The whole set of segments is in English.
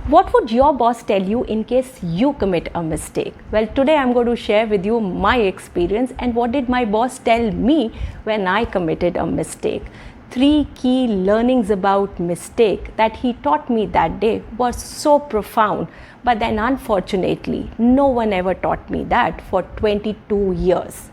What would your boss tell you in case you commit a mistake? Well, today I'm going to share with you my experience and what did my boss tell me when I committed a mistake. 3 key learnings about mistake that he taught me that day were so profound, but then unfortunately, no one ever taught me that for 22 years.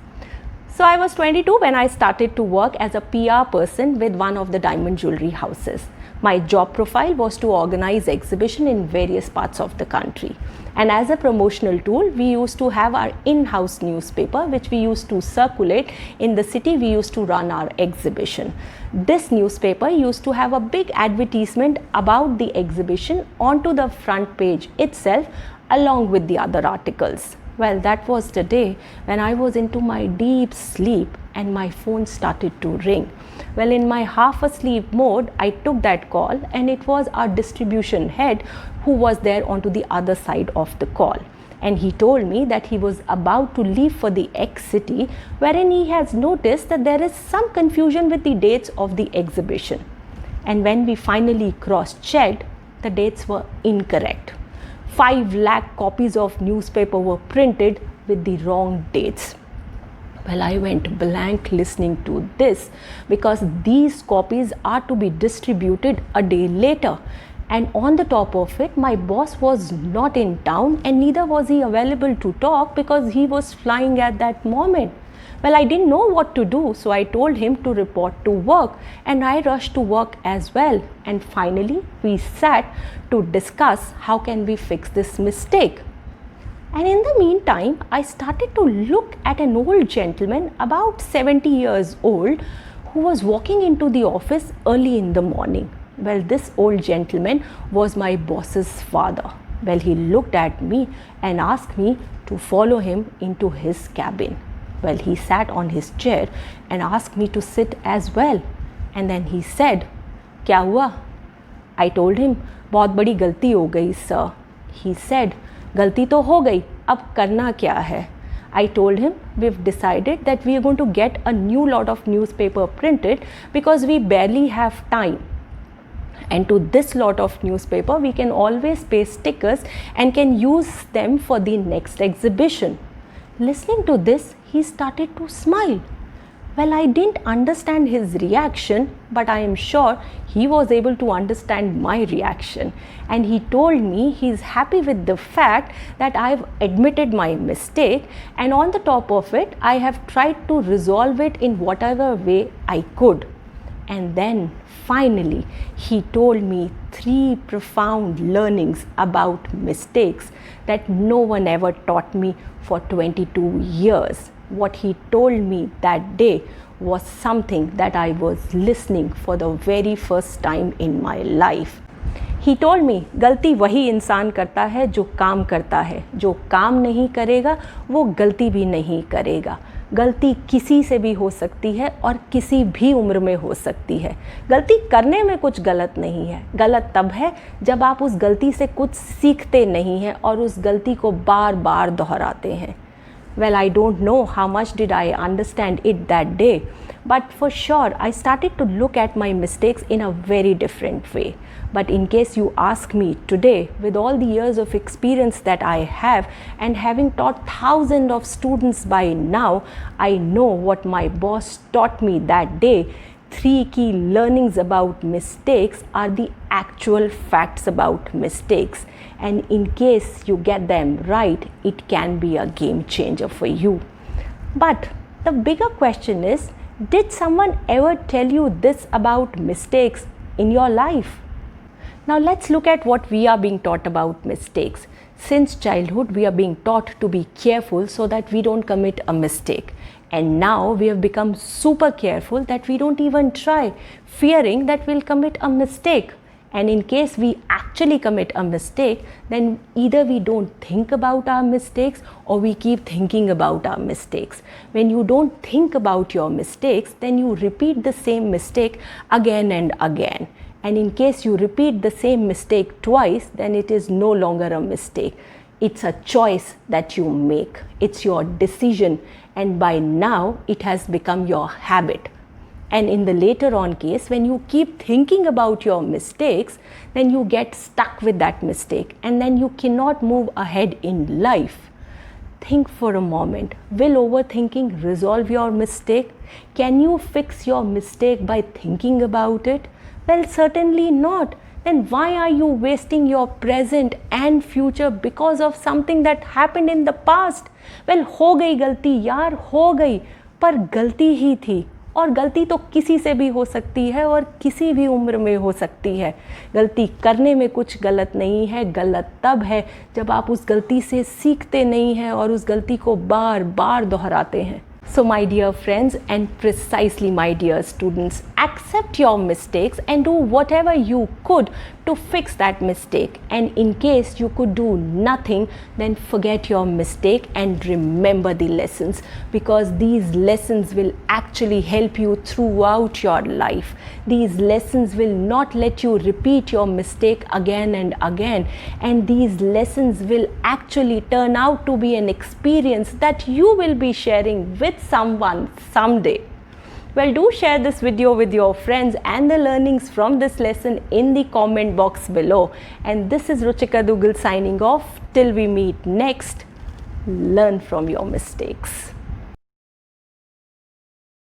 So I was 22 when I started to work as a PR person with one of the diamond jewelry houses. My job profile was to organize exhibition in various parts of the country. And as a promotional tool, we used to have our in-house newspaper, which we used to circulate in the city. We used to run our exhibition. This newspaper used to have a big advertisement about the exhibition onto the front page itself, along with the other articles. Well, that was the day when I was into my deep sleep and my phone started to ring. Well, in my half asleep mode, I took that call and it was our distribution head who was there onto the other side of the call. And he told me that he was about to leave for the X city, wherein he has noticed that there is some confusion with the dates of the exhibition. And when we finally cross-checked, the dates were incorrect. 5 lakh copies of newspaper were printed with the wrong dates. Well, I went blank listening to this because these copies are to be distributed a day later. And on the top of it, my boss was not in town and neither was he available to talk because he was flying at that moment. Well, I didn't know what to do, so I told him to report to work and I rushed to work as well. And finally, we sat to discuss how can we fix this mistake. And in the meantime, I started to look at an old gentleman about 70 years old who was walking into the office early in the morning. Well, this old gentleman was my boss's father. Well, he looked at me and asked me to follow him into his cabin. Well, he sat on his chair and asked me to sit as well. And then he said, "Kya hua?" I told him, "बहुत बड़ी गलती हो गई, sir." He said, "गलती तो हो गई, अब करना क्या है?" I told him, "We've decided that we are going to get a new lot of newspaper printed because we barely have time. And to this lot of newspaper, we can always paste stickers and can use them for the next exhibition." Listening to this, he started to smile. Well, I didn't understand his reaction, but I am sure he was able to understand my reaction. And he told me he's happy with the fact that I've admitted my mistake, and on the top of it, I have tried to resolve it in whatever way I could. And then finally, he told me 3 profound learnings about mistakes that no one ever taught me for 22 years. What he told me that day was something that I was listening for the very first time in my life. He told me, गलती वही इंसान करता है जो काम करता है, जो काम नहीं करेगा वो गलती भी नहीं करेगा। गलती किसी से भी हो सकती है और किसी भी उम्र में हो सकती है। गलती करने में कुछ गलत नहीं है, गलत तब है जब आप उस गलती से कुछ सीखते नहीं हैं और उस गलती को बार बार दोहराते हैं। Well, I don't know how much did I understand it that day, but for sure I started to look at my mistakes in a very different way. But in case you ask me today, with all the years of experience that I have and having taught thousands of students by now, I know what my boss taught me that day. 3 key learnings about mistakes are the actual facts about mistakes. And in case you get them right, it can be a game changer for you. But the bigger question is, did someone ever tell you this about mistakes in your life? Now let's look at what we are being taught about mistakes. Since childhood, we are being taught to be careful so that we don't commit a mistake. And now we have become super careful that we don't even try, fearing that we'll commit a mistake. And in case we actually commit a mistake, then either we don't think about our mistakes or we keep thinking about our mistakes. When you don't think about your mistakes, then you repeat the same mistake again and again. And in case you repeat the same mistake twice, then it is no longer a mistake. It's a choice that you make. It's your decision. And by now, it has become your habit. And in the later on case, when you keep thinking about your mistakes, then you get stuck with that mistake and then you cannot move ahead in life. Think for a moment. Will overthinking resolve your mistake? Can you fix your mistake by thinking about it? Well, certainly not. Then why are you wasting your present and future because of something that happened in the past? Well, हो गई गलती यार, हो गई, पर गलती ही थी और गलती तो किसी से भी हो सकती है और किसी भी उम्र में हो सकती है. गलती करने में कुछ गलत नहीं है. गलत तब है जब आप उस गलती से सीखते नहीं हैं और उस गलती को बार बार दोहराते हैं. So my dear friends and precisely my dear students, accept your mistakes and do whatever you could to fix that mistake. And in case you could do nothing, then forget your mistake and remember the lessons, because these lessons will actually help you throughout your life. These lessons will not let you repeat your mistake again and again, and these lessons will actually turn out to be an experience that you will be sharing with someone someday. Well, do share this video with your friends and the learnings from this lesson in the comment box below. And this is Ruchika Dugal signing off. Till we meet next, learn from your mistakes.